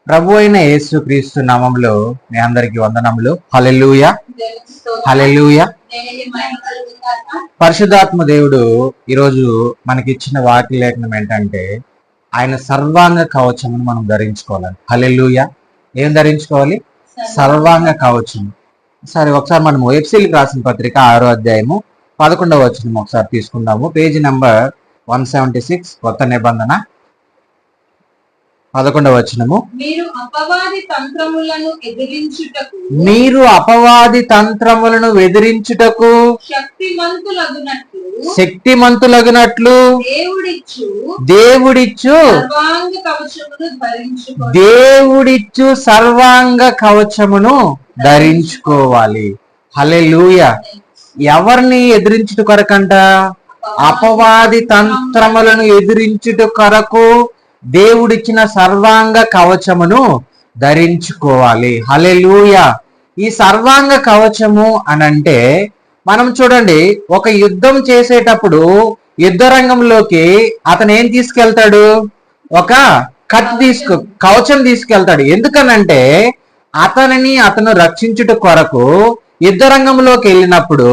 ప్రభు అయిన యేసు క్రీస్తు నామంలో మీ అందరికి వందనములు. హల్లెలూయా, హల్లెలూయా. పరిశుద్ధాత్మ దేవుడు ఈరోజు మనకిచ్చిన వాక్య లేఖనం ఏంటంటే ఆయన సర్వాంగ కవచమును మనం ధరించుకోవాలి. హల్లెలూయా. ఏం ధరించుకోవాలి? సర్వాంగ కవచం. సరే, ఒకసారి మనము ఎఫెసీయులకు రాసిన పత్రిక 6వ అధ్యాయము 11వ వచనం ఒకసారి తీసుకుందాము. పేజీ నంబర్ 176, కొత్త నిబంధన, 11వ వచనము. మీరు అపవాది తంత్రములను ఎదిరించుటకు శక్తిమంతులగునట్లు దేవుడిచ్చు సర్వాంగ కవచమును ధరించుకోవాలి. హల్లెలూయా. ఎవరిని ఎదిరించుట కొరకంట? అపవాది తంత్రములను ఎదిరించుట కొరకు దేవుడిచ్చిన సర్వాంగ కవచమును ధరించుకోవాలి. హల్లెలూయా. ఈ సర్వాంగ కవచము అనంటే మనం చూడండి, ఒక యుద్ధం చేసేటప్పుడు యుద్ధ రంగంలోకి అతను ఏం తీసుకెళ్తాడు? ఒక కవచం తీసుకెళ్తాడు. ఎందుకనంటే అతను రక్షించుట కొరకు యుద్ధ రంగంలోకి వెళ్ళినప్పుడు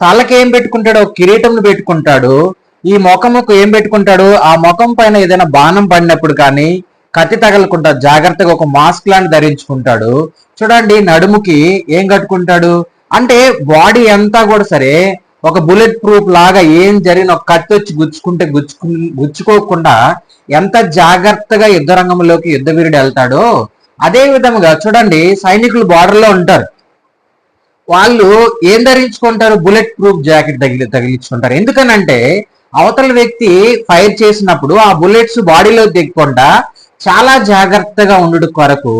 తలకి ఏం పెట్టుకుంటాడు? ఒక కిరీటం పెట్టుకుంటాడు. ఈ ముఖముకు ఏం పెట్టుకుంటాడు? ఆ ముఖం పైన ఏదైనా బాణం పడినప్పుడు కానీ కత్తి తగలకుండా జాగ్రత్తగా ఒక మాస్క్ లాంటి ధరించుకుంటాడు. చూడండి, నడుముకి ఏం కట్టుకుంటాడు అంటే బాడీ అంతా కూడా సరే ఒక బుల్లెట్ ప్రూఫ్ లాగా, ఏం జరిగిన ఒక కత్తి వచ్చి గుచ్చుకోకుండా ఎంత జాగ్రత్తగా యుద్ధ రంగంలోకి యుద్ధ వీరుడు వెళ్తాడో అదే విధంగా చూడండి, సైనికులు బార్డర్లో ఉంటారు. వాళ్ళు ఏం ధరించుకుంటారు? బుల్లెట్ ప్రూఫ్ జాకెట్ తగిలించుకుంటారు. ఎందుకనంటే అవతల వ్యక్తి ఫైర్ చేసినప్పుడు ఆ బుల్లెట్స్ బాడీలో దిగకుండా చాలా జాగ్రత్తగా ఉండు కొరకు,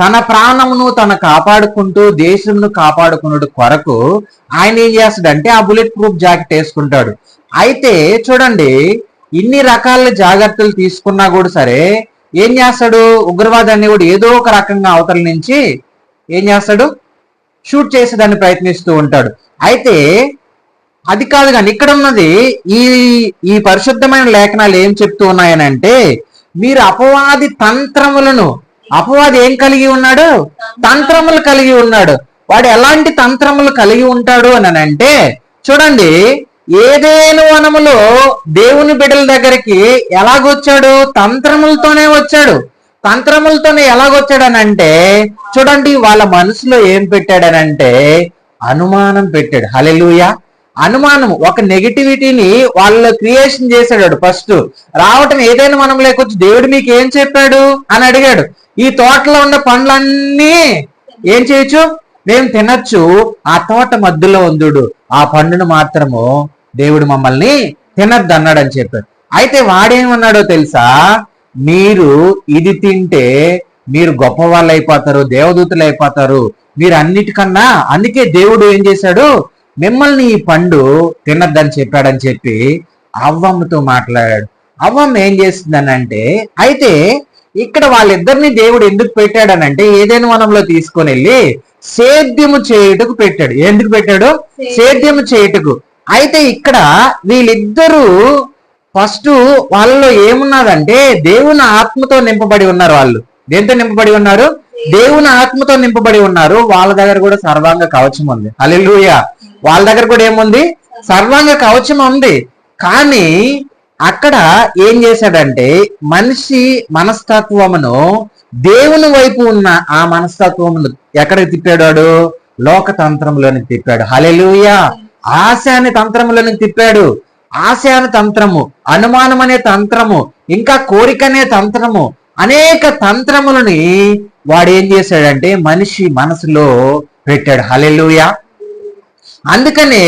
తన ప్రాణమును తన కాపాడుకుంటూ దేశమును కాపాడుకున్నడు కొరకు ఆయన ఏం చేస్తాడంటే ఆ బుల్లెట్ ప్రూఫ్ జాకెట్ వేసుకుంటాడు. అయితే చూడండి, ఇన్ని రకాల జాగ్రత్తలు తీసుకున్నా కూడా సరే ఏం చేస్తాడు? ఉగ్రవాది అనేవాడు ఏదో ఒక రకంగా అవతల నుంచి ఏం చేస్తాడు? షూట్ చేసేదాన్ని ప్రయత్నిస్తూ ఉంటాడు. అయితే అది కాదు కానీ ఇక్కడ ఉన్నది ఈ పరిశుద్ధమైన లేఖనాలు ఏం చెప్తూ ఉన్నాయనంటే, మీరు అపవాది తంత్రములను, అపవాది ఏం కలిగి ఉన్నాడు? తంత్రములు కలిగి ఉన్నాడు. వాడు ఎలాంటి తంత్రములు కలిగి ఉంటాడు అని అంటే చూడండి, ఏదేను వనములో దేవుని బిడ్డల దగ్గరికి ఎలాగొచ్చాడు? తంత్రములతోనే వచ్చాడు. తంత్రములతోనే ఎలాగొచ్చాడనంటే చూడండి, వాళ్ళ మనసులో ఏం పెట్టాడనంటే అనుమానం పెట్టాడు. హల్లెలూయా. అనుమానం, ఒక నెగిటివిటీని వాళ్ళ క్రియేషన్ చేశాడు. ఫస్ట్ రావటం ఏదైనా మనం లేకొచ్చి దేవుడు మీకు ఏం చెప్పాడు అని అడిగాడు. ఈ తోటలో ఉన్న పండ్లన్నీ ఏం చేయొచ్చు? మేము తినచ్చు. ఆ తోట మధ్యలో ఉందుడు, ఆ పండును మాత్రము దేవుడు మమ్మల్ని తినద్దు అన్నాడని చెప్పాడు. అయితే వాడేమన్నాడో తెలుసా? మీరు ఇది తింటే మీరు గొప్ప వాళ్ళు అయిపోతారు, దేవదూతలు అయిపోతారు, మీరు అన్నిటికన్నా, అందుకే దేవుడు ఏం చేశాడు? మిమ్మల్ని ఈ పండు తినద్దని చెప్పాడని చెప్పి అవ్వమ్మతో మాట్లాడాడు. అవ్వమ్మ ఏం చేస్తుందనంటే, అయితే ఇక్కడ వాళ్ళిద్దరిని దేవుడు ఎందుకు పెట్టాడనంటే ఏదైనా వనంలో తీసుకొని వెళ్ళి సేద్యము చేయుటకు పెట్టాడు. ఎందుకు పెట్టాడు? సేద్యము చేయుటకు. అయితే ఇక్కడ వీళ్ళిద్దరూ ఫస్ట్ వాళ్ళలో ఏమున్నదంటే దేవుని ఆత్మతో నింపబడి ఉన్నారు. వాళ్ళు దేంతో నింపబడి ఉన్నారు? దేవుని ఆత్మతో నింపబడి ఉన్నారు. వాళ్ళ దగ్గర కూడా సర్వాంగ కవచం ఉంది. హల్లెలూయా. వాళ్ళ దగ్గర కూడా ఏముంది? సర్వాంగ కవచం ఉంది. కానీ అక్కడ ఏం చేశాడంటే మనిషి మనస్తత్వమును, దేవుని వైపు ఉన్న ఆ మనస్తత్వమును ఎక్కడికి తిప్పాడు? లోకతంత్రంలోనికి తిప్పాడు. హల్లెలూయా. ఆశ అనే తంత్రంలోనికి తిప్పాడు. ఆశ అనే తంత్రము, అనుమానం అనే తంత్రము, ఇంకా కోరిక అనే తంత్రము, అనేక తంత్రములని వాడు ఏం చేశాడంటే మనిషి మనసులో పెట్టాడు. హల్లెలూయా. అందుకనే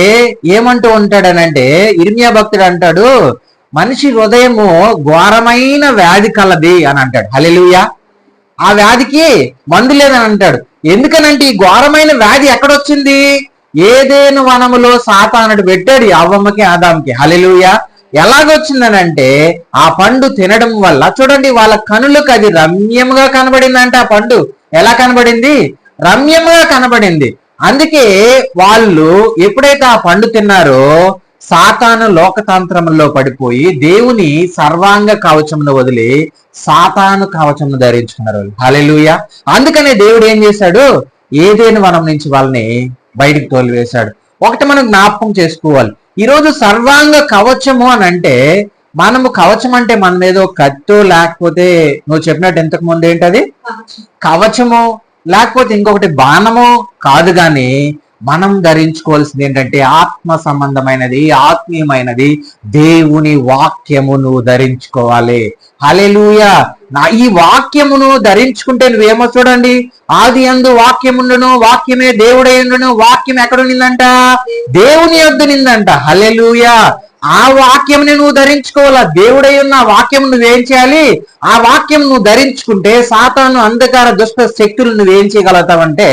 ఏమంటూ ఉంటాడనంటే ఇర్మియా భక్తుడు అంటాడు, మనిషి హృదయము ఘోరమైన వ్యాధి కలది అని అంటాడు. హల్లెలూయా. ఆ వ్యాధికి మందు లేదని అంటాడు. ఎందుకనంటే ఈ ఘోరమైన వ్యాధి ఎక్కడొచ్చింది? ఏదేను వనములో సాతానుడు పెట్టాడు అవ్వమ్మకి, ఆదాంకి. హల్లెలూయా. ఎలాగొచ్చిందనంటే ఆ పండు తినడం వల్ల చూడండి, వాళ్ళ కనులకు అది రమ్యముగా కనబడిందంటే ఆ పండు ఎలా కనబడింది? రమ్యముగా కనబడింది. అందుకే వాళ్ళు ఎప్పుడైతే ఆ పండు తిన్నారో సాతాను లోకతంత్రంలో పడిపోయి దేవుని సర్వాంగ కవచమును వదిలి సాతాను కవచమును ధరించుకున్నారు వాళ్ళు. హల్లెలూయా. అందుకనే దేవుడు ఏం చేశాడు, ఏదైనా వనం నుంచి వాళ్ళని బయటికి తోలివేశాడు. ఒకటి మనం జ్ఞాపకం చేసుకోవాలి, ఈరోజు సర్వాంగ కవచము అని అంటే మనము కవచం అంటే మన మీద కత్తో లేకపోతే నువ్వు చెప్పినట్టు ఇంతకు ముందు ఏంటది కవచము లేకపోతే ఇంకొకటి బాణము కాదు, గాని మనం ధరించుకోవాల్సింది ఏంటంటే ఆత్మ సంబంధమైనది, ఆత్మీయమైనది దేవుని వాక్యము నువ్వు ధరించుకోవాలి. హల్లెలూయా. ఈ వాక్యమును ధరించుకుంటే నువ్వేమో చూడండి, ఆది యందు వాక్యముండును, వాక్యమే దేవుడై ఉండును, వాక్యం ఎక్కడుందంట, దేవుని యొద్దనుందంట. హల్లెలూయా. ఆ వాక్యంని నువ్వు ధరించుకోవాలా. దేవుడై ఉన్న వాక్యం నువ్వేం చేయాలి, ఆ వాక్యం నువ్వు ధరించుకుంటే సాతాను అంధకార దుష్ట శక్తులు నువ్వేం చేయగలుగుతావంటే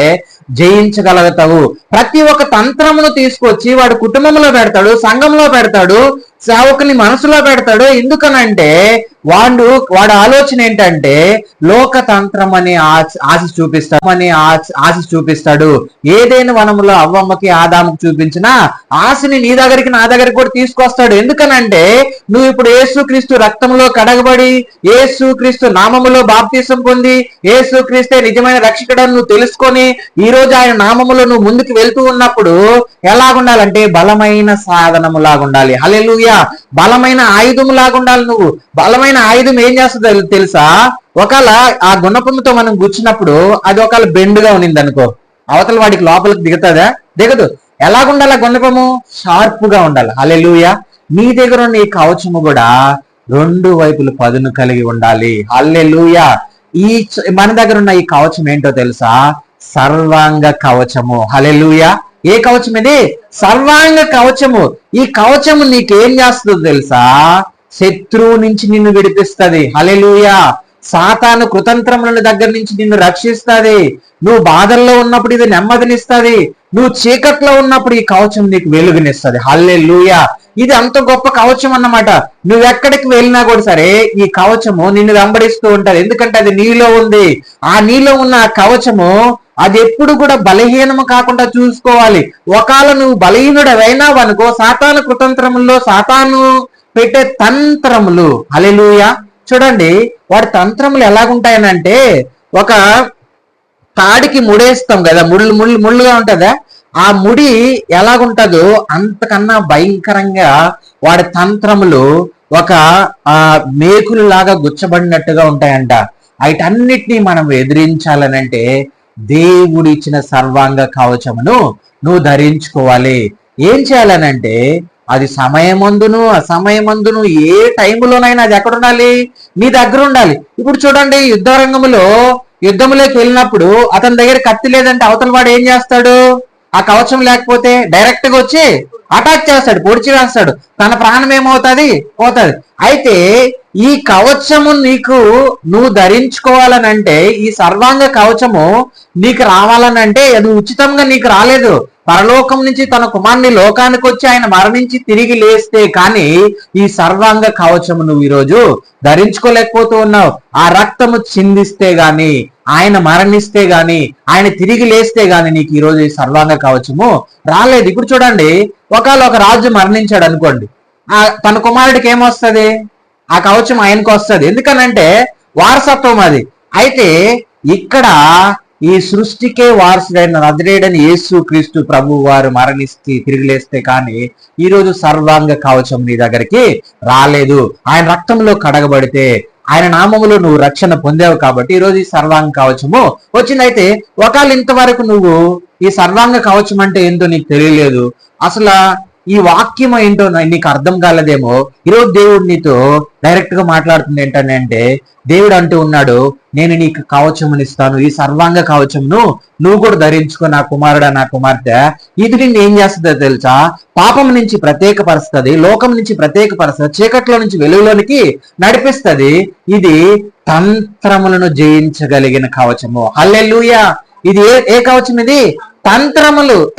జయించగలుగుతావు. ప్రతి ఒక్క తంత్రమును తీసుకొచ్చి వాడు కుటుంబంలో పెడతాడు, సంఘంలో పెడతాడు, సేవకుని మనసులో పెడతాడు. ఎందుకనంటే వాడు ఆలోచన ఏంటంటే లోక తంత్రం అని ఆశ చూపిస్తాడు. ఏదైనా వనములో అవ్వమ్మకి ఆదాముకు చూపించిన ఆశని నీ దగ్గరికి నా దగ్గరికి కూడా తీసుకొస్తాడు. ఎందుకనంటే నువ్వు ఇప్పుడు యేసుక్రీస్తు రక్తంలో కడగబడి యేసుక్రీస్తు నామములో బాప్తీసం పొంది యేసుక్రీస్తే నిజమైన రక్షకుడని నువ్వు తెలుసుకొని ఈ రోజు ఆయన నామములో నువ్వు ముందుకు వెళ్తూ ఉన్నప్పుడు ఎలాగుండాలంటే బలమైన సాధనము లాగుండాలి. హల్లెలూయా. బలమైన ఆయుధము లాగుండాలి. నువ్వు బలమైన ఆయుధం ఏం చేస్తుందో తెలుసా, ఒకవేళ ఆ గుణపముతో మనం గుచ్చినప్పుడు అది ఒకవేళ బెండుగా ఉన్నింది అనుకో, అవతల వాడికి లోపలికి దిగుతుందా, దిగదు. ఎలాగుండాలి ఆ గుణపము, షార్ప్ గా ఉండాలి. హల్లెలూయా. నీ దగ్గర ఉన్న ఈ కవచము కూడా రెండు వైపులు పదును కలిగి ఉండాలి. హల్లెలూయా. మన దగ్గర ఉన్న ఈ కవచం ఏంటో తెలుసా, సర్వాంగ కవచము. హల్లెలూయా. ఏ కవచం ఇది, సర్వాంగ కవచము. ఈ కవచము నీకేం చేస్తుందో తెలుసా, శత్రువు నుంచి నిన్ను విడిపిస్తుంది. హల్లెలూయా. సాతాను కృతంత్రముల దగ్గర నుంచి నిన్ను రక్షిస్తుంది. నువ్వు బాధల్లో ఉన్నప్పుడు ఇది నెమ్మదినిస్తుంది. నువ్వు చీకట్లో ఉన్నప్పుడు ఈ కవచం నీకు వెలుగునిస్తుంది. హల్లెలూయా. ఇది అంత గొప్ప కవచం అన్నమాట. నువ్వెక్కడికి వెళ్ళినా కూడా సరే ఈ కవచము నిన్ను వెంబడిస్తూ ఉంటది. ఎందుకంటే అది నీలో ఉంది. ఆ నీలో ఉన్న ఆ కవచము అది ఎప్పుడు కూడా బలహీనము కాకుండా చూసుకోవాలి. ఒకవేళ నువ్వు బలహీనుడవైనావు అనుకో, సాతాను కుతంత్రముల్లో సాతాను పెట్టే తంత్రములు, హల్లెలూయా. చూడండి వాడి తంత్రములు ఎలాగుంటాయనంటే, ఒక తాడికి ముడేస్తాం కదా, ముళ్ళుగా ఉంటుందా, ఆ ముడి ఎలాగుంటుందో అంతకన్నా భయంకరంగా వాడి తంత్రములు ఒక మేకులు లాగా గుచ్చబడినట్టుగా ఉంటాయంట. వీటన్నిటినీ మనం ఎదిరించాలనంటే దేవుడు ఇచ్చిన సర్వాంగ కవచమును నువ్వు ధరించుకోవాలి. ఏం చేయాలనంటే అది సమయమందును అసమయమందును ఏ టైంలోనైనా అది ఎక్కడ ఉండాలి, నీ దగ్గర ఉండాలి. ఇప్పుడు చూడండి, యుద్ధంలోకి వెళ్ళినప్పుడు అతని దగ్గర కత్తి లేదంటే అవతల వాడు ఏం చేస్తాడు, ఆ కవచం లేకపోతే డైరెక్ట్ గా వచ్చి అటాక్ చేస్తాడు, పొడిచి వేస్తాడు, తన ప్రాణం ఏమవుతుంది, పోతుంది. అయితే ఈ కవచము నువ్వు ధరించుకోవాలనంటే, ఈ సర్వాంగ కవచము నీకు రావాలనంటే అది ఉచితంగా నీకు రాలేదు. పరలోకం నుంచి తన కుమారుని లోకానికి వచ్చి ఆయన మరణించి తిరిగి లేస్తే కానీ ఈ సర్వాంగ కవచము నువ్వు ఈరోజు ధరించుకోలేకపోతూ ఉన్నావు. ఆ రక్తము చిందిస్తే గాని, ఆయన మరణిస్తే గాని, ఆయన తిరిగి లేస్తే గాని నీకు ఈరోజు ఈ సర్వాంగ కవచము రాలేదు. ఇప్పుడు చూడండి, ఒకవేళ ఒక రాజు మరణించాడు అనుకోండి, తన కుమారుడికి ఏమొస్తుంది, ఆ కవచం ఆయనకు వస్తుంది. ఎందుకనంటే వారసత్వం అది. అయితే ఇక్కడ ఈ సృష్టికే వారసుడైన నజరేయుడైన యేసుక్రీస్తు ప్రభు వారు మరణిస్తే తిరిగి లేస్తే కానీ ఈరోజు సర్వాంగ కవచం నీ దగ్గరికి రాలేదు. ఆయన రక్తంలో కడగబడితే ఆయన నామములో నువ్వు రక్షణ పొందావు కాబట్టి ఈరోజు ఈ సర్వాంగ కవచము వచ్చింది. అయితే ఒకవేళ ఇంతవరకు నువ్వు ఈ సర్వాంగ కవచం అంటే ఏంటో నీకు తెలియలేదు, అసలు ఈ వాక్యం ఏంటో నీకు అర్థం కాలేదేమో, ఈరోజు దేవుడు నీతో డైరెక్ట్ గా మాట్లాడుతుంది. ఏంటంటే దేవుడు అంటూ ఉన్నాడు, నేను నీకు కవచమునిస్తాను, ఈ సర్వాంగ కవచమును నువ్వు కూడా ధరించుకో నా కుమారుడా, నా కుమార్తె. ఇది నిన్ను ఏం చేస్తుందో తెలుసా, పాపం నుంచి ప్రత్యేకపరుస్తుంది, లోకం నుంచి ప్రత్యేకపరుస్తుంది, చీకట్లో నుంచి వెలుగులోనికి నడిపిస్తుంది. ఇది తంత్రములను జయించగలిగిన కవచము. హల్లెలూయా. ఇది ఏ కవచం, ఇది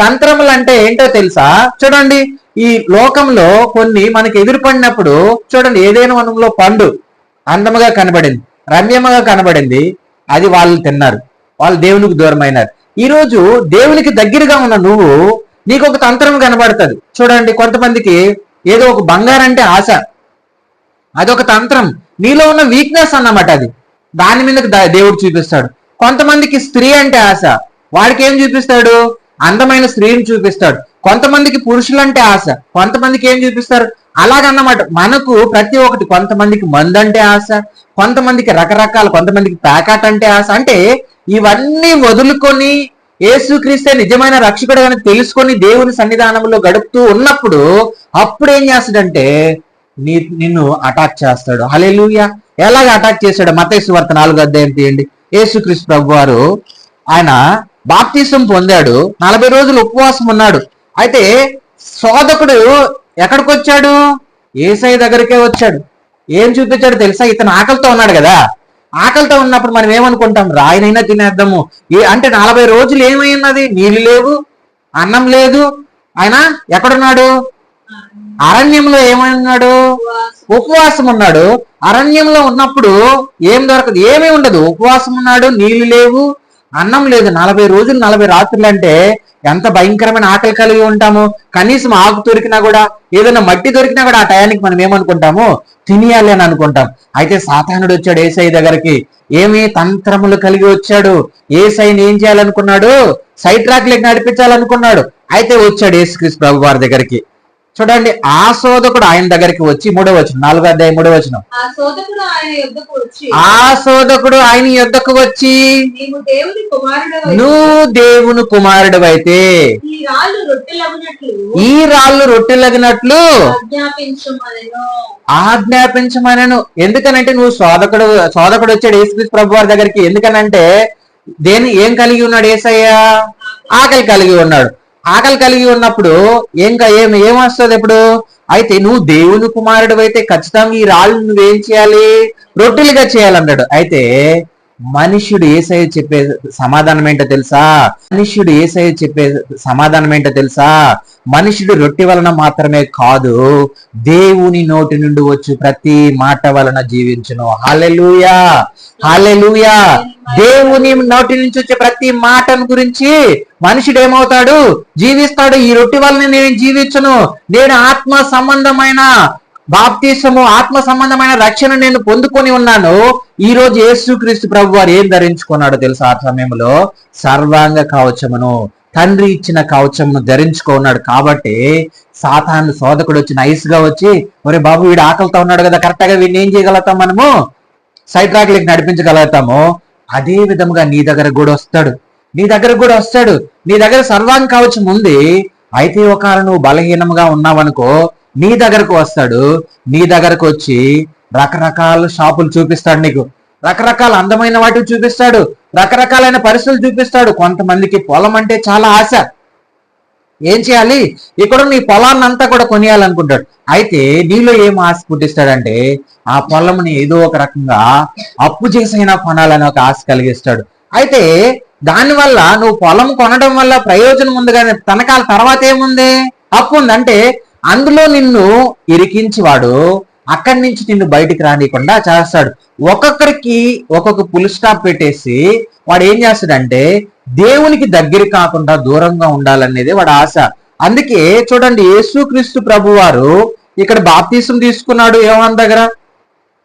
తంత్రములు అంటే ఏంటో తెలుసా. చూడండి, ఈ లోకంలో కొన్ని మనకి ఎదురుపడినప్పుడు చూడండి, ఏదైనా వనంలో పండు అందముగా కనబడింది, రమ్యముగా కనబడింది, అది వాళ్ళు తిన్నారు, వాళ్ళు దేవునికి దూరమైనారు. ఈరోజు దేవునికి దగ్గరగా ఉన్న నువ్వు నీకు ఒక తంత్రం కనబడుతుంది. చూడండి, కొంతమందికి ఏదో ఒక బంగారం అంటే ఆశ, అదొక తంత్రం, నీలో ఉన్న వీక్నెస్ అన్నమాట. అది దాని మీదకి దేవుడు చూపిస్తాడు. కొంతమందికి స్త్రీ అంటే ఆశ, వాడికి ఏం చూపిస్తాడు? అందమైన స్త్రీని చూపిస్తాడు. కొంతమందికి పురుషులంటే ఆశ, కొంతమందికి ఏం చూపిస్తారు? అలాగన్నమాట. మనకు ప్రతి ఒక్కటి, కొంతమందికి మందు అంటే ఆశ, కొంతమందికి రకరకాల, కొంతమందికి ప్యాకెట్ అంటే ఆశ. అంటే ఇవన్నీ వదులుకొని యేసుక్రీస్తే నిజమైన రక్షకుడు అని తెలుసుకొని దేవుని సన్నిధానంలో గడుపుతూ ఉన్నప్పుడు అప్పుడు ఏం చేస్తాడంటే నిన్ను అటాక్ చేస్తాడు. హల్లెలూయా. ఎలాగ అటాక్ చేశాడు? మత్తయి సువార్త 4వ అధ్యాయం తీయండి. యేసుక్రీస్తు ప్రభువారు ఆయన బాప్తిసం పొందాడు, 40 రోజులు ఉపవాసం ఉన్నాడు. అయితే శోధకుడు ఎక్కడికి వచ్చాడు? యేసయ్య దగ్గరికే వచ్చాడు. ఏం చూపించాడు తెలుసా? ఇతను ఆకలితో ఉన్నాడు కదా. ఆకలితో ఉన్నప్పుడు మనం ఏమనుకుంటాం? రాయినైనా తినేద్దాము అంటే 40 రోజులు ఏమైనది? నీళ్లు లేవు, అన్నం లేదు. ఆయన ఎక్కడున్నాడు? అరణ్యంలో ఏమన్నాడు? ఉపవాసం ఉన్నాడు. అరణ్యంలో ఉన్నప్పుడు ఏం దొరకదు, ఏమీ ఉండదు. ఉపవాసం ఉన్నాడు, నీళ్లు లేవు, అన్నం లేదు. 40 రోజులు 40 రాత్రులు అంటే ఎంత భయంకరమైన ఆకలి కలిగి ఉంటాము. కనీసం ఆకు దొరికినా కూడా, ఏదైనా మట్టి దొరికినా కూడా ఆ టయానికి మనం ఏమనుకుంటాము? తినేయాలి అని అనుకుంటాం. అయితే సాతానుడు వచ్చాడు యేసయ్య దగ్గరికి. ఏమి తంత్రములు కలిగి వచ్చాడు. యేసయ్యని ఏం చేయాలనుకున్నాడు? సైడ్ ట్రాక్ లెక్క నడిపించాలనుకున్నాడు. అయితే వచ్చాడు యేసుక్రీస్తు ప్రభు వారి దగ్గరికి. చూడండి, ఆ శోధకుడు ఆయన దగ్గరికి వచ్చి 3వ వచనం, 4వ అధ్యాయం 3వ వచనం. ఆ శోధకుడు ఆయన యొద్దకు వచ్చి నువ్వు దేవుని కుమారుడవైతే ఈ రాళ్ళు రొట్టెలగినట్లు ఆజ్ఞాపించమనెను. ఎందుకనంటే నువ్వు శోధకుడు వచ్చాడు యేసుక్రీస్తు ప్రభు వారి దగ్గరికి. ఎందుకనంటే ఏం కలిగి ఉన్నాడు యేసయ్య? ఆకలి కలిగి ఉన్నాడు. ఆకలి కలిగి ఉన్నప్పుడు ఏమొస్తుంది ఇప్పుడు? అయితే నువ్వు దేవుని కుమారుడు అయితే ఖచ్చితంగా ఈ రాళ్ళు నువ్వేం చేయాలి? రొట్టెలుగా చేయాలన్నాడు. అయితే మనుష్యుడు యేసయ్య చెప్పే సమాధానం ఏంటో తెలుసా? మనుష్యుడు రొట్టె వలన మాత్రమే కాదు, దేవుని నోటి నుండి వచ్చి ప్రతి మాట వలన జీవించును. హల్లెలూయా, హల్లెలూయా. దేవుని నోటి నుంచి వచ్చే ప్రతి మాటను గురించి మనుషుడు ఏమవుతాడు? జీవిస్తాడు. ఈ రొట్టె వలన నేను జీవించును, నేను ఆత్మ సంబంధమైన బాప్తిసము, ఆత్మ సంబంధమైన రక్షణ నేను పొందుకొని ఉన్నాను. ఈ రోజు యేసుక్రీస్తు ప్రభు వారు ఏం ధరించుకున్నాడో తెలుసా? ఆ సమయంలో సర్వాంగ కవచమును, తండ్రి ఇచ్చిన కవచమును ధరించుకున్నాడు. కాబట్టి సాతాను శోధకుడు వచ్చి నైస్ గా వచ్చి, ఒరే బాబు వీడు ఆకలితో ఉన్నాడు కదా, కరెక్ట్ గా వీడిని ఏం చేయగలుగుతాం? మనము సైడ్ ట్రాక్ లెక్క నడిపించగలుగుతాము. అదే విధముగా నీ దగ్గర కూడా వస్తాడు. నీ దగ్గర సర్వాంగ కవచం ఉంది. అయితే ఒకవేళ నువ్వు బలహీనంగా ఉన్నావనుకో, నీ దగ్గరకు వస్తాడు. నీ దగ్గరకు వచ్చి రకరకాల షాపులు చూపిస్తాడు, నీకు రకరకాల అందమైన వాటిని చూపిస్తాడు, రకరకాలైన పరిస్థితులు చూపిస్తాడు. కొంతమందికి పొలం అంటే చాలా ఆశ. ఏం చేయాలి? ఇక్కడ నీ పొలాన్ని అంతా కూడా కొనియాలనుకుంటాడు. అయితే నీలో ఏం ఆశ పుట్టిస్తాడంటే ఆ పొలంని ఏదో ఒక రకంగా అప్పు చేసైనా కొనాలని ఒక ఆశ కలిగిస్తాడు. అయితే దానివల్ల నువ్వు పొలం కొనడం వల్ల ప్రయోజనం ఉంది, కానీ తనకాల తర్వాత ఏముంది? అప్పు ఉంది. అంటే అందులో నిన్ను ఇరికించి వాడు అక్కడి నుంచి నిన్ను బయటికి రానియకుండా చేస్తాడు. ఒక్కొక్కరికి ఒక్కొక్క పుల్ స్టాప్ పెట్టేసి వాడు ఏం చేస్తాడంటే దేవునికి దగ్గర కాకుండా దూరంగా ఉండాలనేది వాడు ఆశ. అందుకే చూడండి, యేసుక్రీస్తు ప్రభు వారు ఇక్కడ బాప్తిసం తీసుకున్నాడు యోహాను దగ్గర,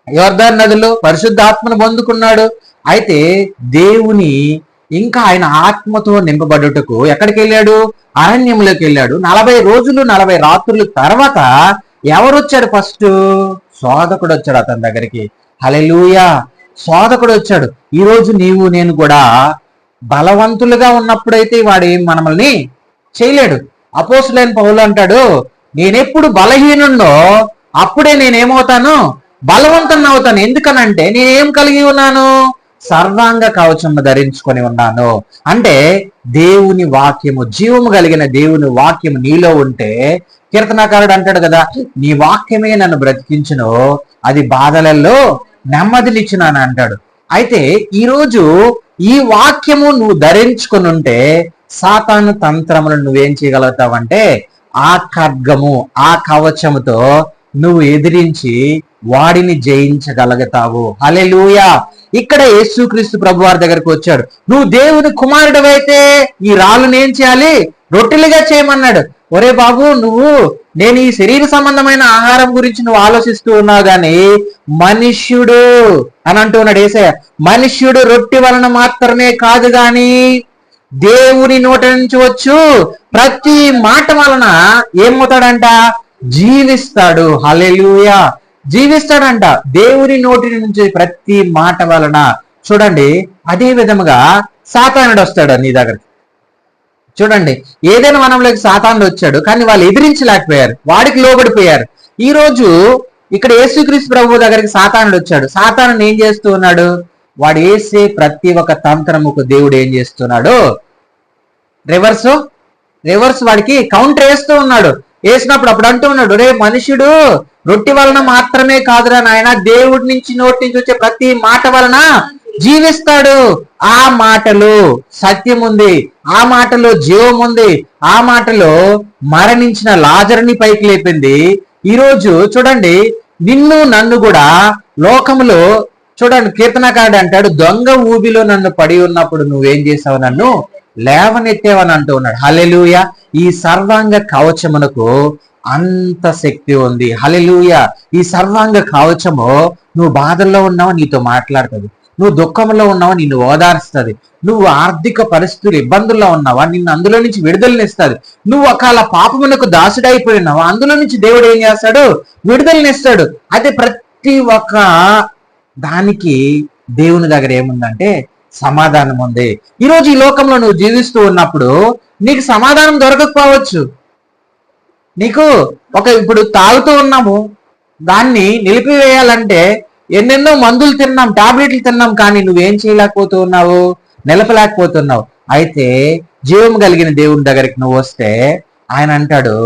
యోర్దాను నదిలో పరిశుద్ధాత్మను పొందుకున్నాడు. అయితే దేవుని ఇంకా ఆయన ఆత్మతో నింపబడుటకు ఎక్కడికి వెళ్ళాడు? అరణ్యంలోకి వెళ్ళాడు. 40 రోజులు 40 రాత్రుల తర్వాత ఎవరు వచ్చాడు? ఫస్ట్ శోధకుడు వచ్చాడు అతని దగ్గరికి. హల్లెలూయా, శోధకుడు వచ్చాడు. ఈ రోజు నీవు నేను కూడా బలవంతులుగా ఉన్నప్పుడైతే వాడు ఏం మనల్ని చేయలేడు. అపోస్తులైన పౌలు అంటాడు, నేనెప్పుడు బలహీనున్నో అప్పుడే నేనేమవుతాను? బలవంతుని అవుతాను. ఎందుకనంటే నేనేం కలిగి ఉన్నాను? సర్వాంగ కవచము ధరించుకొని ఉన్నాను. అంటే దేవుని వాక్యము, జీవము కలిగిన దేవుని వాక్యము నీలో ఉంటే, కీర్తనాకారుడు అంటాడు కదా, నీ వాక్యమే నన్ను బ్రతికించును, అది బాధలలో నెమ్మదినిచ్చినాను అంటాడు. అయితే ఈరోజు ఈ వాక్యము నువ్వు ధరించుకొని ఉంటే సాతాను తంత్రములను నువ్వేం చేయగలుగుతావంటే ఆ ఖడ్గము, ఆ కవచముతో నువ్వు ఎదిరించి వాడిని జయించగలుగుతావు. హల్లెలూయా. ఇక్కడ యేసుక్రీస్తు ప్రభు వారి దగ్గరకు వచ్చాడు. నువ్వు దేవుని కుమారుడు అయితే ఈ రాళ్ళను ఏం చేయాలి? రొట్టెలుగా చేయమన్నాడు. ఒరే బాబు, నేను ఈ శరీర సంబంధమైన ఆహారం గురించి నువ్వు ఆలోచిస్తూ ఉన్నావు గాని మనుష్యుడు అని అంటూ ఉన్నాడు యేసయ్య. మనుష్యుడు రొట్టె వలన మాత్రమే కాదు గాని దేవుని నోట నుంచి వచ్చు ప్రతి మాట వలన ఏమవుతాడంట? జీవిస్తాడు. హల్లెలూయా, జీవిస్తాడంట దేవుని నోటి నుంచి ప్రతి మాట వలన. చూడండి, అదే విధముగా సాతానుడు వస్తాడు నీ దగ్గరికి. చూడండి, ఏదైనా వనంలోకి సాతానుడు వచ్చాడు, కానీ వాళ్ళు ఎదిరించలేకపోయారు, వాడికి లోబడిపోయారు. ఈ రోజు ఇక్కడ యేసుక్రీస్తు ప్రభు దగ్గరికి సాతానుడు వచ్చాడు. సాతానుడు ఏం చేస్తూ ఉన్నాడు? వాడు వేసే ప్రతి ఒక్క తంత్రముకు దేవుడు ఏం చేస్తున్నాడు? రివర్స్ వాడికి కౌంటర్ వేస్తూ ఉన్నాడు. వేసినప్పుడు అప్పుడు అంటూ ఉన్నాడు, రే మనుషుడు రొట్టె వలన మాత్రమే కాదురా నాయన, దేవుడి నుంచి నోటి నుంచి వచ్చే ప్రతి మాట వలన జీవిస్తాడు. ఆ మాటలో సత్యం ఉంది, ఆ మాటలో జీవం ఉంది, ఆ మాటలో మరణించిన లాజరుని పైకి లేపింది. ఈరోజు చూడండి, నిన్ను నన్ను కూడా లోకములో చూడండి, కీర్తనకారుడు అంటాడు, దొంగ ఊబిలో నన్ను పడి ఉన్నప్పుడు నువ్వేం చేసావు? నన్ను లేవనెత్తేవని అంటూ ఉన్నాడు. హల్లెలూయా, ఈ సర్వాంగ కవచమునకు అంత శక్తి ఉంది. హల్లెలూయా, ఈ సర్వాంగ కవచము నువ్వు బాధల్లో ఉన్నావా నీతో మాట్లాడుతుంది, నువ్వు దుఃఖంలో ఉన్నావా నిన్ను ఓదార్స్తుంది, నువ్వు ఆర్థిక పరిస్థితులు ఇబ్బందుల్లో ఉన్నావా నిన్ను అందులో నుంచి విడుదలనిస్తుంది, నువ్వు ఒకవేళ పాపమునకు దాసుడైపోయినావా అందులో నుంచి దేవుడు ఏం చేస్తాడు? విడుదలనిస్తాడు. అయితే ప్రతి ఒక్క దానికి దేవుని దగ్గర ఏముందంటే సమాధానం ఉంది. ఈరోజు ఈ లోకంలో నువ్వు జీవిస్తూ ఉన్నప్పుడు నీకు సమాధానం దొరకకపోవచ్చు. నీకు ఇప్పుడు తాగుతూ ఉన్నాము, దాన్ని నిలిపివేయాలంటే ఎన్నెన్నో మందులు తిన్నాం, టాబ్లెట్లు తిన్నాం, కానీ నువ్వేం చేయలేకపోతూ ఉన్నావు? నిలపలేకపోతున్నావు. అయితే జీవం కలిగిన దేవుని దగ్గరికి నువ్వు వస్తే ఆయన అంటాడు,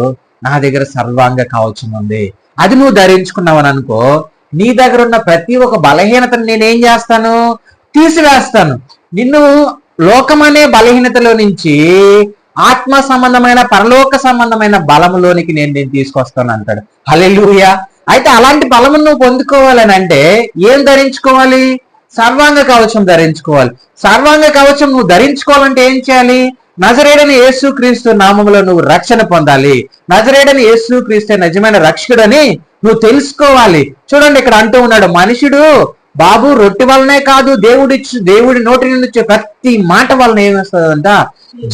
నా దగ్గర సర్వాంగ కవచం ఉంది, అది నువ్వు ధరించుకున్నావని అనుకో, నీ దగ్గర ఉన్న ప్రతి ఒక్క బలహీనతను నేనేం చేస్తాను? తీసివేస్తాను. నిన్ను లోకమనే బలహీనతలో నుంచి ఆత్మ సంబంధమైన పరలోక సంబంధమైన బలములోనికి నేను తీసుకొస్తాను అంటాడు. హల్లెలూయా. అయితే అలాంటి బలము నువ్వు పొందుకోవాలని అంటే ఏం ధరించుకోవాలి? సర్వాంగ కవచం ధరించుకోవాలి. సర్వాంగ కవచం నువ్వు ధరించుకోవాలంటే ఏం చేయాలి? నజరేయుడైన యేసుక్రీస్తు నామములో నువ్వు రక్షణ పొందాలి. నజరేయుడైన యేసుక్రీస్తు నిజమైన రక్షకుడని నువ్వు తెలుసుకోవాలి. చూడండి, ఇక్కడ అంటూ ఉన్నాడు, మనుషుడు బాబు రొట్టె వలనే కాదు, దేవుడి నోటి నుండి వచ్చే ప్రతి మాట వలన ఏమొస్తుందంట?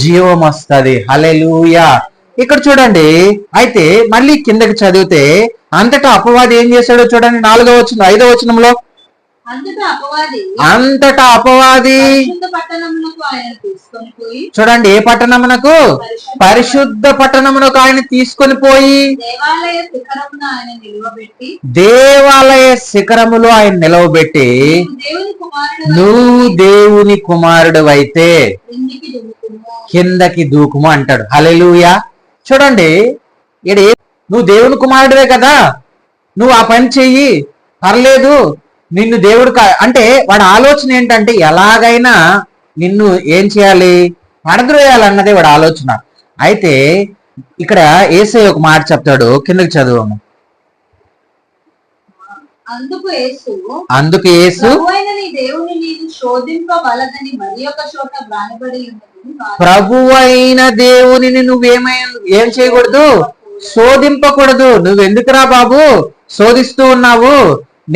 జీవం వస్తుంది. హల్లెలూయా. ఇక్కడ చూడండి, అయితే మళ్ళీ కిందకి చదివితే అంతటా అపవాది ఏం చేశాడో చూడండి, 4వ వచనం 5వ వచనంలో, అంతటా అపవాది చూడండి, ఏ పట్టణమునకు? పరిశుద్ధ పట్టణమునకు ఆయన తీసుకొని పోయి దేవాలయ శిఖరములో ఆయన నిలవబెట్టి, నువ్వు దేవుని కుమారుడు అయితే కిందకి దూకుము అంటాడు. హల్లెలూయా. చూడండి, నువ్వు దేవుని కుమారుడివే కదా, నువ్వు ఆ పని చెయ్యి, పర్లేదు, నిన్ను దేవుడు అంటే వాడి ఆలోచన ఏంటంటే ఎలాగైనా నిన్ను ఏం చేయాలి? పడద్రోయాలన్నదే వాడి ఆలోచన. అయితే ఇక్కడ యేసయ్య ఒక మాట చెప్తాడు, కిందకి చదువు. అందుకు యేసు ప్రభువైన దేవునిని ఏం చేయకూడదు? శోధింపకూడదు. నువ్వెందుకురా బాబు శోధిస్తూ ఉన్నావు?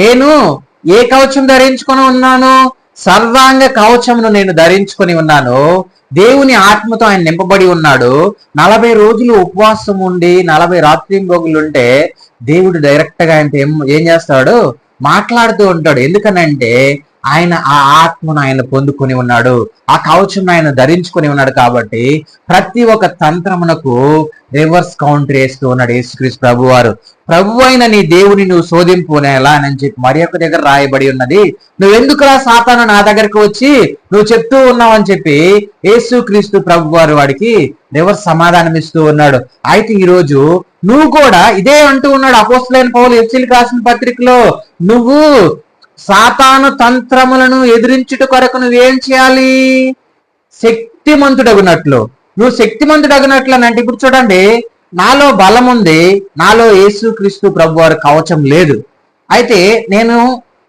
నేను ఏ కవచం ధరించుకొని ఉన్నాను? సర్వాంగ కవచమును నేను ధరించుకొని ఉన్నాను. దేవుని ఆత్మతో ఆయన నింపబడి ఉన్నాడు. 40 రోజులు ఉపవాసం ఉండి 40 రాత్రింబొగులుంటే దేవుడు డైరెక్ట్ గా ఆయన ఏం చేస్తాడు? మాట్లాడుతూ ఉంటాడు. ఎందుకనంటే ఆయన ఆ ఆత్మను ఆయన పొందుకొని ఉన్నాడు, ఆ కవచం ఆయన ధరించుకొని ఉన్నాడు. కాబట్టి ప్రతి ఒక్క తంత్రమునకు రివర్స్ కౌంటర్ వేస్తూ ఉన్నాడు యేసుక్రీస్తు ప్రభు వారు. ప్రభు అయిన నీ దేవుని నువ్వు శోధింపునేలా అని చెప్పి మరి ఒక దగ్గర రాయబడి ఉన్నది. నువ్వెందుకురా సాతాను నా దగ్గరకు వచ్చి నువ్వు చెప్తూ ఉన్నావు అని చెప్పి యేసుక్రీస్తు ప్రభు వారు వాడికి రివర్స్ సమాధానం ఇస్తూ ఉన్నాడు. అయితే ఈరోజు నువ్వు కూడా ఇదే అంటూ ఉన్నాడు అపోస్తలుడైన పౌలు ఎఫెసీయులకు రాసిన పత్రికలో, నువ్వు సాతాను తంత్రములను ఎదిరించుట కొరకు నువ్వేం చేయాలి? శక్తిమంతుడగునట్లు. నువ్వు శక్తిమంతుడగునట్లు అని అంటే, ఇప్పుడు చూడండి, నాలో బలం ఉంది, నాలో యేసుక్రీస్తు ప్రభు వారి కవచం లేదు. అయితే నేను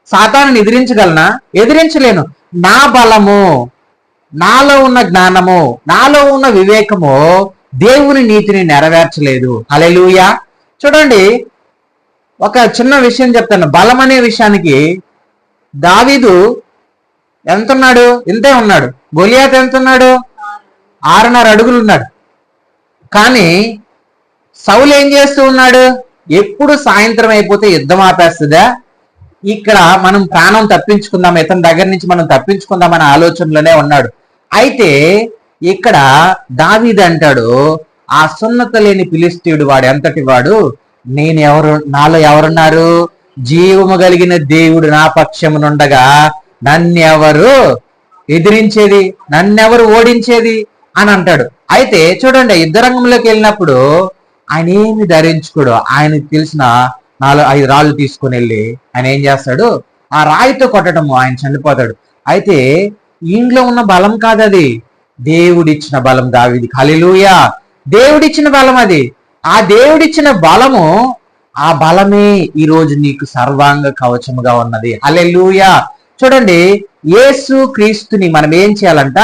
సాతానుని ఎదిరించగలనా? ఎదిరించలేను. నా బలము, నాలో ఉన్న జ్ఞానము, నాలో ఉన్న వివేకము దేవుని నీతిని నెరవేర్చలేదు. హల్లెలూయా. చూడండి, ఒక చిన్న విషయం చెప్తాను. బలం అనే విషయానికి దావీదు ఎంతున్నాడు? ఇంతే ఉన్నాడు. గొలియాతు ఎంతున్నాడు? 6.5 అడుగులు ఉన్నాడు. కానీ సౌలు ఏం చేస్తూ ఉన్నాడు? ఎప్పుడు సాయంత్రం అయిపోతే యుద్ధం ఆపేస్తుందా, ఇక్కడ మనం ప్రాణం తప్పించుకుందాం, ఇతని దగ్గర నుంచి మనం తప్పించుకుందాం అనే ఆలోచనలోనే ఉన్నాడు. అయితే ఇక్కడ దావీదు అంటాడు, ఆ సున్నత లేని ఫిలిష్తీయుడు వాడు ఎంతటి వాడు, నాలో ఎవరున్నారు? జీవము కలిగిన దేవుడు నా పక్షమునుండగా నన్నెవరు ఎదిరించేది, నన్నెవరు ఓడించేది అని అంటాడు. అయితే చూడండి, యుద్ధరంగంలోకి వెళ్ళినప్పుడు ఆయన ఏమి ధరించుకోడు. ఆయనకు తెలిసిన 4-5 రాళ్ళు తీసుకుని వెళ్ళి ఆయన ఏం చేస్తాడు? ఆ రాయితో కొట్టడము, ఆయన చనిపోతాడు. అయితే ఇంట్లో ఉన్న బలం కాదు, అది దేవుడిచ్చిన బలం దావీదుకి. హల్లెలూయా. దేవుడిచ్చిన బలం అది. ఆ దేవుడిచ్చిన బలము, ఆ బలమే ఈ రోజు నీకు సర్వాంగ కవచముగా ఉన్నది. హల్లెలూయా. చూడండి, యేసు క్రీస్తుని మనం ఏం చేయాలంట?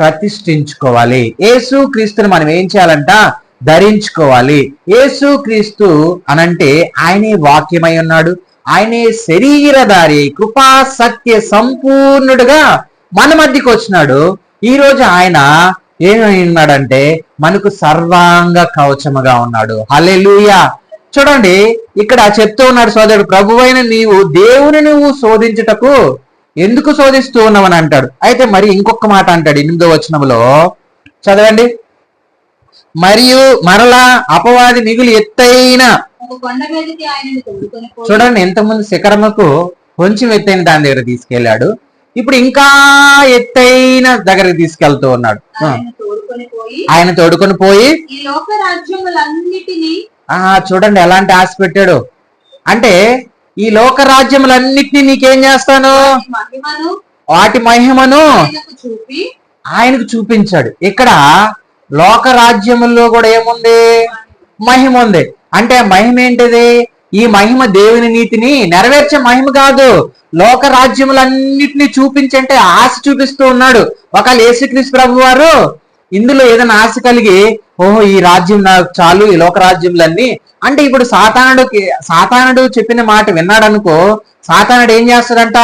ప్రతిష్ఠించుకోవాలి. యేసు క్రీస్తుని మనం ఏం చేయాలంట? ధరించుకోవాలి. యేసు క్రీస్తు అనంటే ఆయనే వాక్యమై ఉన్నాడు, ఆయనే శరీరధారి, కృపా సత్య సంపూర్ణుడుగా మన మధ్యకి వచ్చినాడు. ఈ రోజు ఆయన ఏమై ఉన్నాడంటే మనకు సర్వాంగ కవచముగా ఉన్నాడు. హల్లెలూయా. చూడండి, ఇక్కడ చెప్తూ ఉన్నాడు సోదరుడు, ప్రభువైన నీవు దేవుని నువ్వు శోధించుటకు ఎందుకు శోధిస్తూ ఉన్నావని అంటాడు. అయితే మరి ఇంకొక మాట అంటాడు 8వ వచనంలో, చదవండి. మరియు మరలా అపవాది మిగులు ఎత్తైన, ఒక కొండ మీదకి ఆయనను తోడుకొని పోయి, చూడండి, ఇంతకుముందు శిఖరముకు కొంచెం ఎత్తైన దాని దగ్గర తీసుకెళ్లాడు, ఇప్పుడు ఇంకా ఎత్తైన దగ్గరికి తీసుకెళ్తూ ఉన్నాడు. ఆయన తోడుకొని పోయి ఈ లోక రాజ్యములన్నిటినీ, చూడండి ఎలాంటి ఆశ పెట్టాడు అంటే, ఈ లోక రాజ్యములన్నిటినీ నీకేం చేస్తాను? మహిమను, వాటి మహిమను ఆయనకు చూపి, ఆయనకు చూపించాడు. ఇక్కడ లోక రాజ్యముల్లో కూడా ఏముంది? మహిమ ఉంది. అంటే మహిమ ఏంటిది? ఈ మహిమ దేవుని నీతిని నెరవేర్చే మహిమ కాదు, లోక రాజ్యములన్నిటినీ చూపించంటే ఆశ చూపిస్తూ ఉన్నాడు. ఒకవేళ యేసుక్రీస్తు ప్రభు వారు ఇందులో ఏదైనా ఆశ కలిగి, ఓహో ఈ రాజ్యం నాకు చాలు, ఈ లోక రాజ్యములన్నీ అంటే, ఇప్పుడు సాతానుడు చెప్పిన మాట విన్నాడు అనుకో, సాతానుడు ఏం చేస్తాడంట?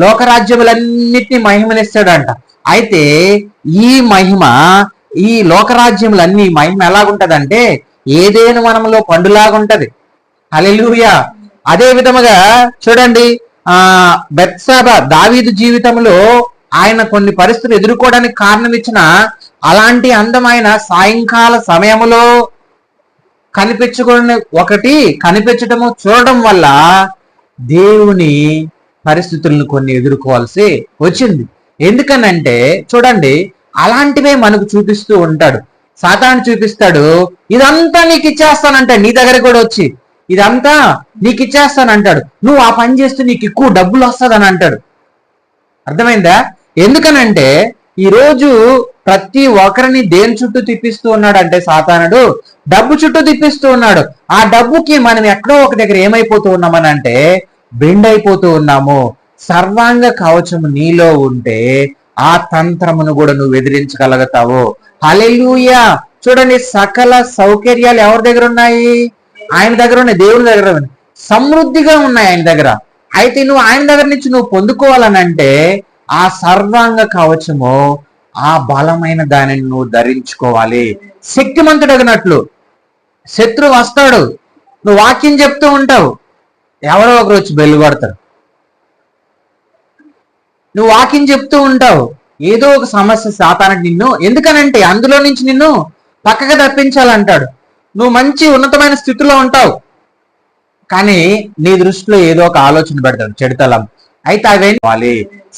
లోక రాజ్యములన్నిటినీ మహిమనిస్తాడంట. అయితే ఈ మహిమ, ఈ లోక రాజ్యములన్నీ మహిమ ఎలాగుంటదంటే, ఏదేను వనంలో పండులాగుంటది. హల్లెలూయా. అదే విధముగా చూడండి, బెత్షెబ దావీదు జీవితంలో ఆయన కొన్ని పరిస్థితులు ఎదుర్కోవడానికి కారణం ఇచ్చిన అలాంటి అందమైన సాయంకాల సమయంలో కనిపించడము చూడడం వల్ల దేవుని పరిస్థితులను కొన్ని ఎదుర్కోవాల్సి వచ్చింది. ఎందుకనంటే చూడండి, అలాంటివే మనకు చూపిస్తూ ఉంటాడు. సాతాను చూపిస్తాడు, ఇదంతా నీకు ఇచ్చేస్తానంట, నీ దగ్గర కూడా వచ్చి ఇదంతా నీకు ఇచ్చేస్తానంటాడు. నువ్వు ఆ పని చేస్తే నీకు ఎక్కువ డబ్బులు వస్తుందని అంటాడు. అర్థమైందా? ఎందుకనంటే ఈరోజు ప్రతి ఒక్కరిని దేని చుట్టూ తిప్పిస్తూ ఉన్నాడు అంటే, సాతానుడు డబ్బు చుట్టూ తిప్పిస్తూ ఉన్నాడు. ఆ డబ్బుకి మనం ఎక్కడో ఒక దగ్గర ఏమైపోతూ ఉన్నామని అంటే, బెండ్ అయిపోతూ ఉన్నాము. సర్వాంగ కవచము నీలో ఉంటే ఆ తంత్రమును కూడా నువ్వు ఎదిరించగలుగుతావు. హల్లెలూయా. చూడండి, సకల సౌకర్యాలు ఎవరి దగ్గర ఉన్నాయి? ఆయన దగ్గర ఉన్నాయి. దేవుని దగ్గర ఉన్నాయి, సమృద్ధిగా ఉన్నాయి ఆయన దగ్గర. అయితే నువ్వు ఆయన దగ్గర నుంచి నువ్వు పొందుకోవాలని అంటే, ఆ సర్వాంగ కవచము, ఆ బలమైన దానిని నువ్వు ధరించుకోవాలి. శక్తిమంతుడగినట్లు. శత్రువు వస్తాడు, నువ్వు వాక్యం చెప్తూ ఉంటావు, ఎవరో ఒకరు వచ్చి బెల్లు కొడతారు. నువ్వు వాక్యం చెప్తూ ఉంటావు, ఏదో ఒక సమస్య సాతానికి నిన్ను, ఎందుకనంటే అందులో నుంచి నిన్ను పక్కగా తప్పించాలంటాడు. నువ్వు మంచి ఉన్నతమైన స్థితిలో ఉంటావు, కానీ నీ దృష్టిలో ఏదో ఒక ఆలోచన పెడతాడు, చెడుతలం. అయితే అవన్నీ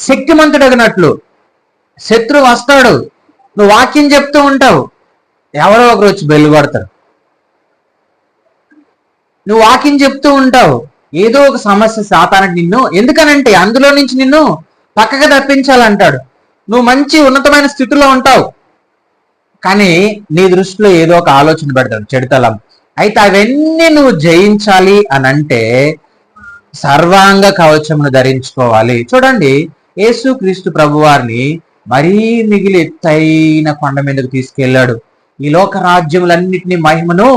శక్తిమంతుడగినట్లు. శత్రువు వస్తాడు, నువ్వు వాక్యం చెప్తూ ఉంటావు, ఎవరో ఒకరు వచ్చి బెల్లు కొడతారు. నువ్వు వాక్యం చెప్తూ ఉంటావు, ఏదో ఒక సమస్య సాతానికి నిన్ను, ఎందుకనంటే అందులో నుంచి నిన్ను పక్కగా తప్పించాలంటాడు. నువ్వు మంచి ఉన్నతమైన స్థితిలో ఉంటావు, కానీ నీ దృష్టిలో ఏదో ఒక ఆలోచన పెడతాడు, చెడుతలం. అయితే అవన్నీ నువ్వు జయించాలి అని అంటే సర్వాంగ కవచమును ధరించుకోవాలి. చూడండి, యేసుక్రీస్తు ప్రభువారిని మరీ మిగిలి ఎత్తైన కొండ మీదకు తీసుకెళ్లాడు. ఈ లోక రాజ్యములన్నిటినీ మహిమను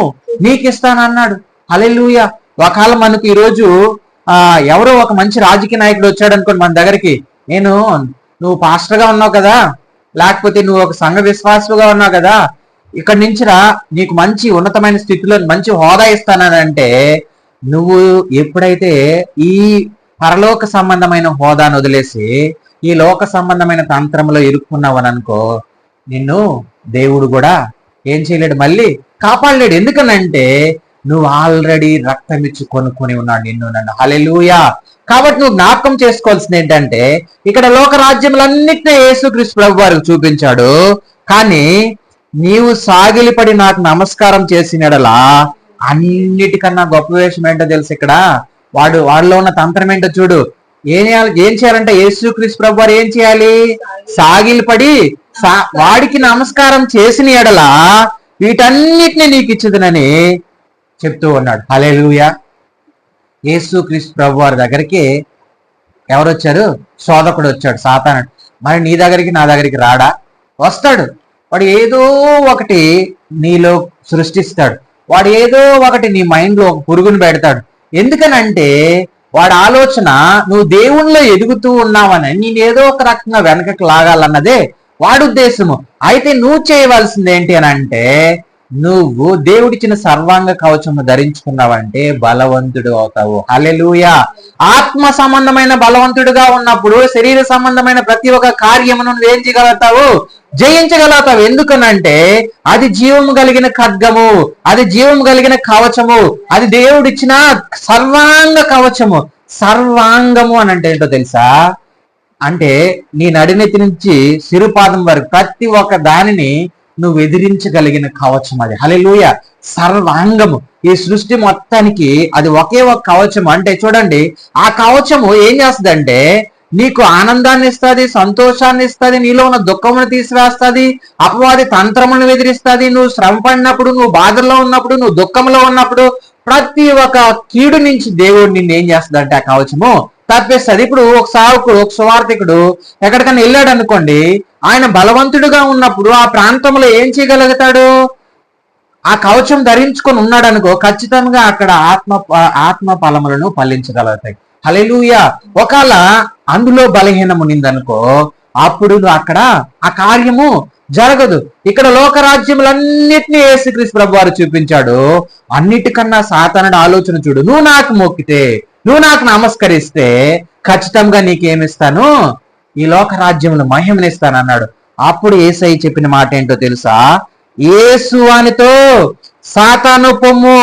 నీకు ఇస్తానన్నాడు. హల్లెలూయా. ఒకవేళ మనకు ఈరోజు ఎవరో ఒక మంచి రాజకీయ నాయకుడు వచ్చాడు అనుకోండి మన దగ్గరికి, నువ్వు పాస్టర్గా ఉన్నావు కదా, లేకపోతే నువ్వు ఒక సంఘ విశ్వాసుగా ఉన్నావు కదా, ఇక్కడి నుంచి రా, నీకు మంచి ఉన్నతమైన స్థితిలో మంచి హోదా ఇస్తానంటే, నువ్వు ఎప్పుడైతే ఈ పరలోక సంబంధమైన హోదాను వదిలేసి ఈ లోక సంబంధమైన తంత్రంలో ఇరుక్కున్నావని అనుకో, నిన్ను దేవుడు కూడా ఏం చేయలేడు, మళ్ళీ కాపాడలేడు. ఎందుకనంటే నువ్వు ఆల్రెడీ రక్తం ఇచ్చి కొనుక్కొని ఉన్నాడు నిన్ను నన్ను. హల్లెలూయా. కాబట్టి నువ్వు జ్ఞాపకం చేసుకోవాల్సింది ఏంటంటే, ఇక్కడ లోక రాజ్యములన్నిటినీ యేసుక్రీస్తు ప్రభు వారికి చూపించాడు. కానీ నీవు సాగిలిపడి నాకు నమస్కారం చేసినడలా అన్నిటికన్నా గొప్ప విషయం ఏంటో తెలుసు. ఇక్కడ వాడిలో ఉన్న తంత్రం ఏంటో చూడు. ఏం చేయాలంటే యేసుక్రీస్తు ప్రభు వారు ఏం చేయాలి? సాగిలిపడి వాడికి నమస్కారం చేసిన ఎడల వీటన్నిటిని నీకు ఇచ్చేదనని చెప్తూ ఉన్నాడు. హల్లెలూయా. యేసుక్రీస్తు ప్రభు వారి దగ్గరికి ఎవరు వచ్చారు? శోధకుడు వచ్చాడు, సాతానుడు. మరి నీ దగ్గరికి నా దగ్గరికి రాడా? వస్తాడు. వాడు ఏదో ఒకటి నీలో సృష్టిస్తాడు, వాడు ఏదో ఒకటి నీ మైండ్ లో ఒక పురుగును పెడతాడు. ఎందుకనంటే వాడి ఆలోచన నువ్వు దేవుణ్ణిలో ఎదుగుతూ ఉన్నావని నేను ఏదో ఒక రకంగా వెనకకు లాగాలన్నదే వాడి ఉద్దేశము. అయితే నువ్వు చేయవలసింది ఏంటి అని అంటే, నువ్వు దేవుడిచ్చిన సర్వాంగ కవచము ధరించుకున్నావంటే బలవంతుడు అవుతావు. హల్లెలూయా. ఆత్మ సంబంధమైన బలవంతుడుగా ఉన్నప్పుడు శరీర సంబంధమైన ప్రతి ఒక్క కార్యమును నువ్వేం చేయగలుగుతావు? జయించగలుగుతావు. ఎందుకనంటే అది జీవము కలిగిన ఖడ్గము, అది జీవము కలిగిన కవచము, అది దేవుడిచ్చిన సర్వాంగ కవచము. సర్వాంగము అని అంటే ఏంటో తెలుసా? అంటే నీ నడినెత్తి నుంచి సిరుపాదం వరకు ప్రతి ఒక్క దానిని నువ్వు ఎదిరించగలిగిన కవచం అది. హల్లెలూయా. సర్వాంగము. ఈ సృష్టి మొత్తానికి అది ఒకే ఒక కవచము. అంటే చూడండి, ఆ కవచము ఏం చేస్తుందంటే నీకు ఆనందాన్ని ఇస్తుంది, సంతోషాన్ని ఇస్తుంది, నీలో ఉన్న దుఃఖమును తీసివేస్తుంది, అపవాది తంత్రములను ఎదిరిస్తుంది. నువ్వు శ్రమ పడినప్పుడు, నువ్వు బాధల్లో ఉన్నప్పుడు, నువ్వు దుఃఖంలో ఉన్నప్పుడు ప్రతి ఒక్క కీడు నుంచి దేవుడు నిన్ను ఏం చేస్తుంది అంటే ఆ కవచము తప్పిస్తుంది. ఇప్పుడు ఒక సావుకుడు, ఒక సువార్థికుడు ఎక్కడికైనా వెళ్ళాడు అనుకోండి, ఆయన బలవంతుడుగా ఉన్నప్పుడు ఆ ప్రాంతంలో ఏం చేయగలుగుతాడు? ఆ కవచం ధరించుకొని ఉన్నాడు అనుకో, ఖచ్చితంగా అక్కడ ఆత్మ ఫలములను ఫలించగలుగుతాయి. హల్లెలూయా. ఒకవేళ అందులో బలహీనం ఉన్నదనుకో, అప్పుడు అక్కడ ఆ కార్యము జరగదు. ఇక్కడ లోకరాజ్యములన్నిటినీ యేసుక్రీస్తు ప్రభు వారు చూపించాడు. అన్నిటికన్నా సాతానుడి ఆలోచన చూడు. నువ్వు నాకు మొక్కితే, నువ్వు నాకు నమస్కరిస్తే ఖచ్చితంగా నీకేమిస్తాను? ఈ లోక రాజ్యములు మహిమనిస్తాను అన్నాడు. అప్పుడు యేసయ్య చెప్పిన మాట ఏంటో తెలుసా? యేసు అనితో, సాతాను పొమ్ము,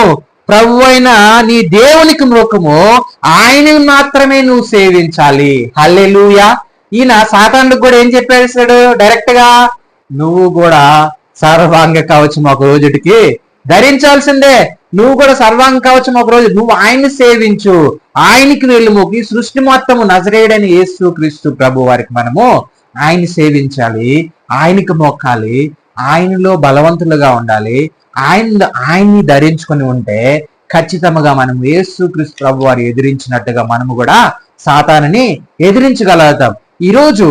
ప్రభు అయిన నీ దేవునికి మొక్కము, ఆయనని మాత్రమే నువ్వు సేవించాలి. హల్లెలూయా. ఈయన సాతానుడికి కూడా ఏం చెప్పేస్తాడు డైరెక్ట్ గా? నువ్వు కూడా సర్వాంగ కవచం ఒక రోజుకి ధరించాల్సిందే. నువ్వు కూడా సర్వాంగ కవచం ఒక రోజు నువ్వు ఆయన్ని సేవించు, ఆయనకి వెళ్ళము. ఈ సృష్టి మొత్తము నజరేయుడైన యేసుక్రీస్తు ప్రభు వారికి మనము ఆయన్ని సేవించాలి, ఆయనకి మొక్కాలి, ఆయనలో బలవంతులుగా ఉండాలి. ఆయన్ని ధరించుకొని ఉంటే ఖచ్చితంగా మనం యేసుక్రీస్తు ప్రభు వారు ఎదిరించినట్టుగా మనము కూడా సాతానుని ఎదిరించగలుగుతాం. ఈరోజు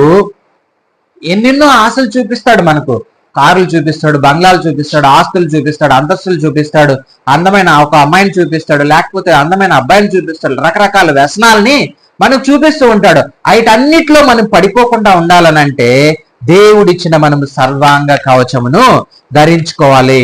ఎన్నెన్నో ఆశలు చూపిస్తాడు మనకు. కార్లు చూపిస్తాడు, బంగ్లాలు చూపిస్తాడు, ఆస్తులు చూపిస్తాడు, అంతస్తులు చూపిస్తాడు, అందమైన ఒక అమ్మాయిని చూపిస్తాడు, లేకపోతే అందమైన అబ్బాయిని చూపిస్తాడు, రకరకాల వ్యసనాలని మనకు చూపిస్తూ ఉంటాడు. వీటన్నిటిలో మనం పడిపోకుండా ఉండాలనంటే దేవుడిచ్చిన మనము సర్వాంగ కవచమును ధరించుకోవాలి.